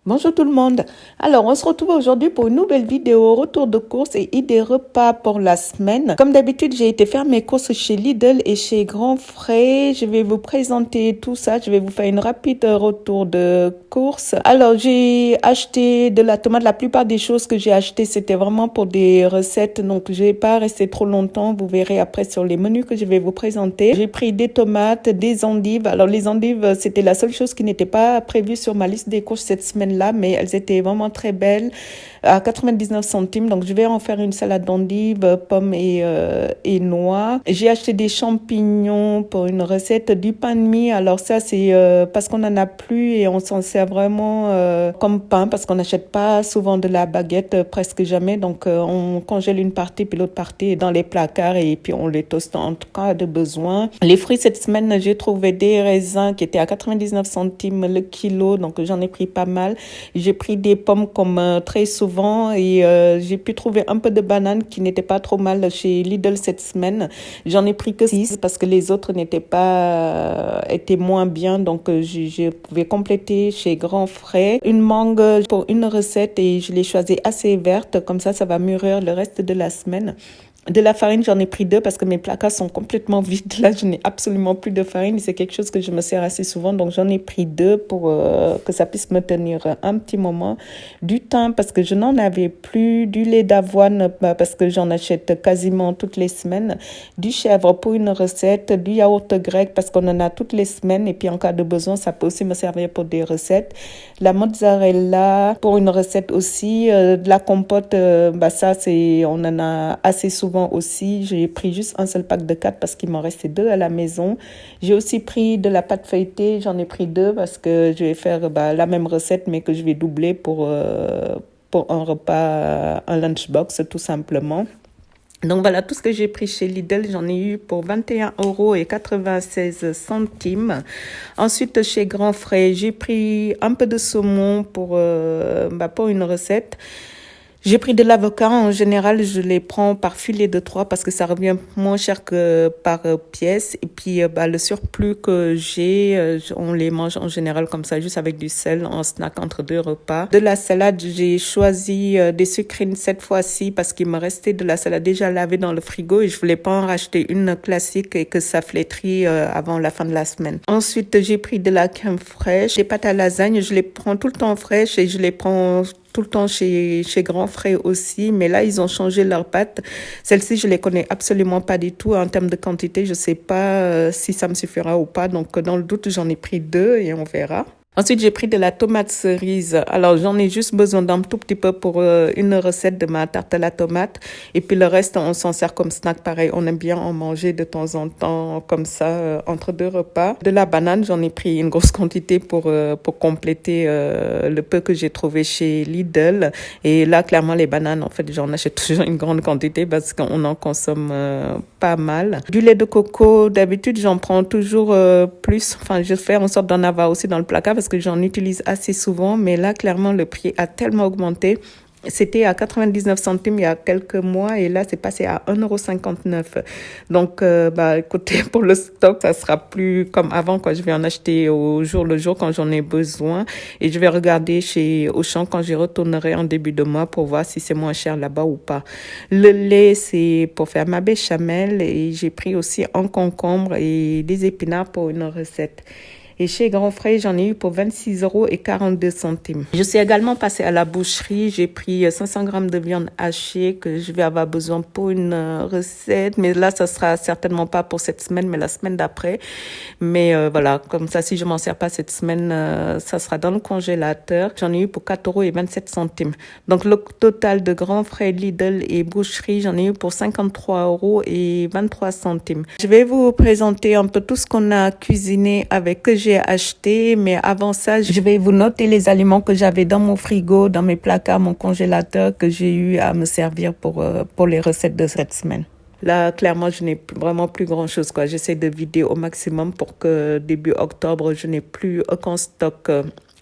Bonjour tout le monde. Alors, on se retrouve aujourd'hui pour une nouvelle vidéo retour de courses et idées repas pour la semaine. Comme d'habitude, j'ai été faire mes courses chez Lidl et chez Grand Frais. Je vais vous présenter tout ça. Je vais vous faire une rapide retour de courses. Alors, j'ai acheté de la tomate. La plupart des choses que j'ai achetées, c'était vraiment pour des recettes. Donc, je vais pas rester trop longtemps. Vous verrez après sur les menus que je vais vous présenter. J'ai pris des tomates, des endives. Alors, les endives, c'était la seule chose qui n'était pas prévue sur ma liste des courses cette semaine là, mais elles étaient vraiment très belles à 99 centimes. Donc, je vais en faire une salade d'endives, pommes et noix. J'ai acheté des champignons pour une recette du pain de mie. Alors, ça, c'est parce qu'on en a plus et on s'en sert vraiment comme pain parce qu'on n'achète pas souvent de la baguette, presque jamais. Donc, on congèle une partie puis l'autre partie est dans les placards et puis on les toste en cas de besoin. Les fruits, cette semaine, j'ai trouvé des raisins qui étaient à 99 centimes le kilo. Donc, j'en ai pris pas mal. J'ai pris des pommes comme très souvent et j'ai pu trouver un peu de bananes qui n'étaient pas trop mal chez Lidl cette semaine. J'en ai pris que 6 parce que les autres n'étaient pas étaient moins bien, donc je pouvais compléter chez Grand Frais. Une mangue pour une recette et je l'ai choisie assez verte, comme ça va mûrir le reste de la semaine. De la farine, j'en ai pris 2 parce que mes placards sont complètement vides. Là, je n'ai absolument plus de farine. C'est quelque chose que je me sers assez souvent. Donc, j'en ai pris 2 pour que ça puisse me tenir un petit moment. Du thym parce que je n'en avais plus. Du lait d'avoine parce que j'en achète quasiment toutes les semaines. Du chèvre pour une recette. Du yaourt grec parce qu'on en a toutes les semaines. Et puis, en cas de besoin, ça peut aussi me servir pour des recettes. La mozzarella pour une recette aussi. De la compote, ça, on en a assez souvent aussi. J'ai pris juste un seul pack de 4 parce qu'il m'en restait 2 à la maison. J'ai aussi pris de la pâte feuilletée. J'en ai pris 2 parce que je vais faire la même recette mais que je vais doubler pour un repas, un lunchbox tout simplement. Donc voilà, tout ce que j'ai pris chez Lidl, j'en ai eu pour 21,96 €. Ensuite, chez Grand Frais, j'ai pris un peu de saumon pour une recette. J'ai pris de l'avocat. En général, je les prends par filet de 3 parce que ça revient moins cher que par pièce. Et puis, le surplus que j'ai, on les mange en général comme ça, juste avec du sel en snack entre 2 repas. De la salade, j'ai choisi des sucrines cette fois-ci parce qu'il me restait de la salade déjà lavée dans le frigo et je voulais pas en racheter une classique et que ça flétrit avant la fin de la semaine. Ensuite, j'ai pris de la crème fraîche, des pâtes à lasagne. Je les prends tout le temps fraîches et je les prends tout le temps chez Grand Frais aussi, mais là, ils ont changé leurs pâtes. Celles-ci, je les connais absolument pas du tout. En termes de quantité, je sais pas si ça me suffira ou pas. Donc, dans le doute, j'en ai pris 2 et on verra. Ensuite, j'ai pris de la tomate cerise. Alors, j'en ai juste besoin d'un tout petit peu pour une recette de ma tarte à la tomate. Et puis, le reste, on s'en sert comme snack. Pareil, on aime bien en manger de temps en temps, comme ça, entre 2 repas. De la banane, j'en ai pris une grosse quantité pour compléter le peu que j'ai trouvé chez Lidl. Et là, clairement, les bananes, en fait, j'en achète toujours une grande quantité parce qu'on en consomme pas mal. Du lait de coco, d'habitude, j'en prends toujours plus. Enfin, je fais en sorte d'en avoir aussi dans le placard parce que j'en utilise assez souvent, mais là, clairement, le prix a tellement augmenté. C'était à 99 centimes il y a quelques mois et là, c'est passé à 1,59 €. Donc, écoutez, pour le stock, ça sera plus comme avant, quoi. Je vais en acheter au jour le jour quand j'en ai besoin et je vais regarder chez Auchan quand j'y retournerai en début de mois pour voir si c'est moins cher là-bas ou pas. Le lait, c'est pour faire ma béchamel et j'ai pris aussi un concombre et des épinards pour une recette. Et chez Grand Frais, j'en ai eu pour 26,42 €. Je suis également passée à la boucherie. J'ai pris 500 grammes de viande hachée que je vais avoir besoin pour une recette. Mais là, ça sera certainement pas pour cette semaine, mais la semaine d'après. Mais voilà, comme ça, si je m'en sers pas cette semaine, ça sera dans le congélateur. J'en ai eu pour 4,27 €. Donc, le total de Grand Frais, Lidl et boucherie, j'en ai eu pour 53,23 €. Je vais vous présenter un peu tout ce qu'on a cuisiné avec que j'ai acheté, mais avant ça, je vais vous noter les aliments que j'avais dans mon frigo, dans mes placards, mon congélateur, que j'ai eu à me servir pour les recettes de cette semaine. Là, clairement, je n'ai vraiment plus grand-chose, quoi. J'essaie de vider au maximum pour que début octobre, je n'ai plus aucun stock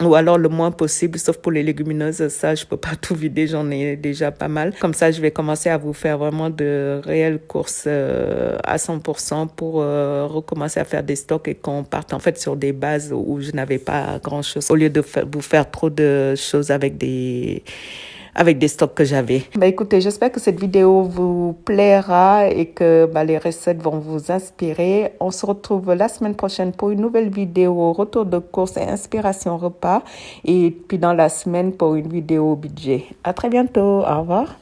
ou alors le moins possible, sauf pour les légumineuses, ça je peux pas tout vider, j'en ai déjà pas mal. Comme ça, je vais commencer à vous faire vraiment de réelles courses à 100% pour recommencer à faire des stocks et qu'on parte en fait sur des bases où je n'avais pas grand-chose, au lieu de vous faire trop de choses avec des stocks que j'avais. Bah écoutez, j'espère que cette vidéo vous plaira et que les recettes vont vous inspirer. On se retrouve la semaine prochaine pour une nouvelle vidéo retour de course et inspiration repas. Et puis dans la semaine pour une vidéo budget. À très bientôt. Au revoir.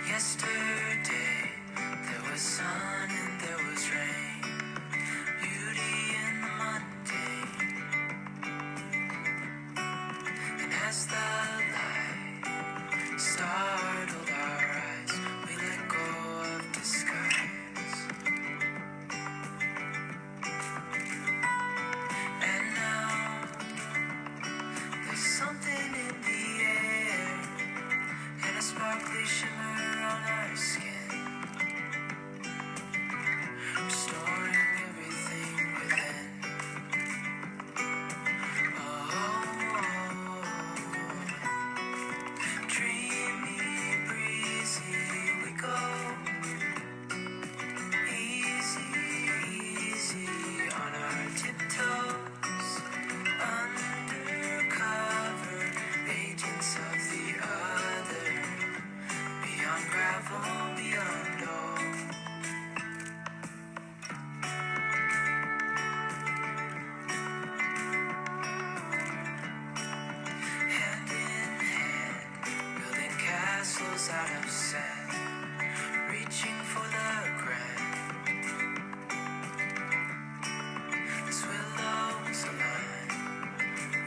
Yesterday, there was sun and there was rain, beauty in the mundane. And as the light startled our eyes, we let go of disguise. And now, there's something in the air, and a sparkly shimmer on our skin, restoring everything within. Oh, dreamy, breezy, we go easy, easy on our tiptoes, undercover agents of the other, beyond gravel, beyond all. Hand in hand, building castles out of sand, reaching for the grand. As willows align,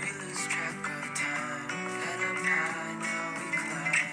we lose track of time. Head up high, now we climb.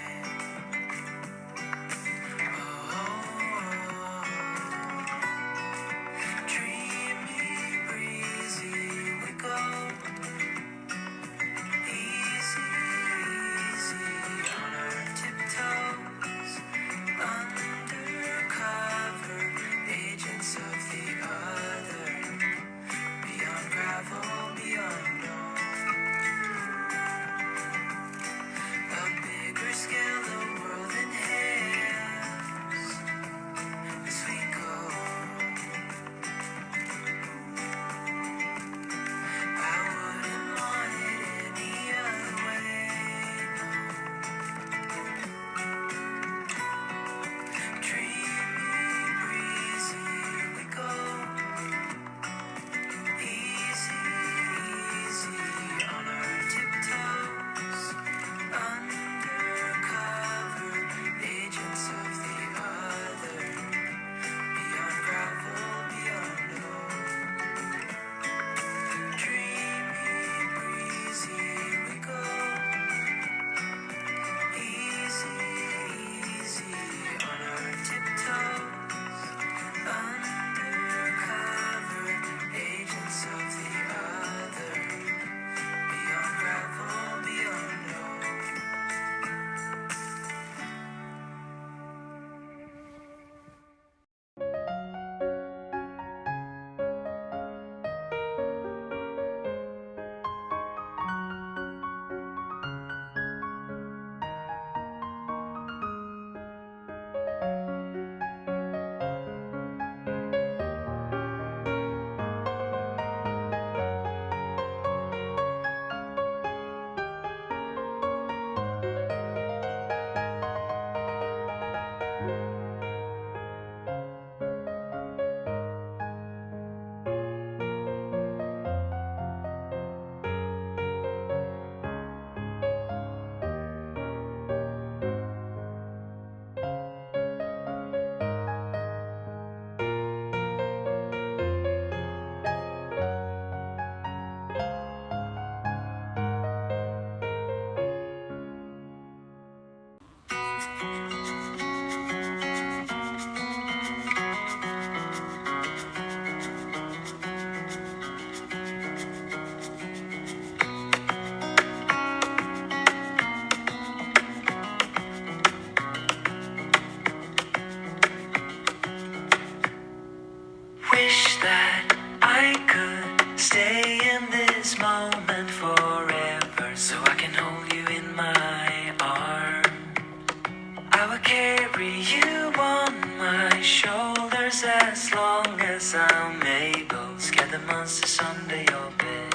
I will carry you on my shoulders as long as I'm able. Scare the monsters under your bed.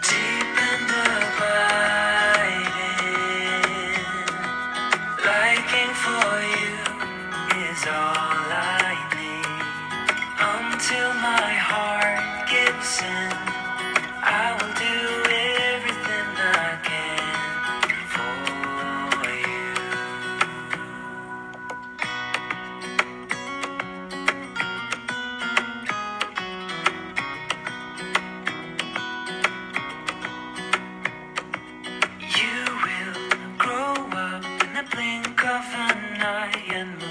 Deep and abiding, liking for you is all I need. Until my heart gives in, I will do everything I can for you. You will grow up in the blink of an eye and move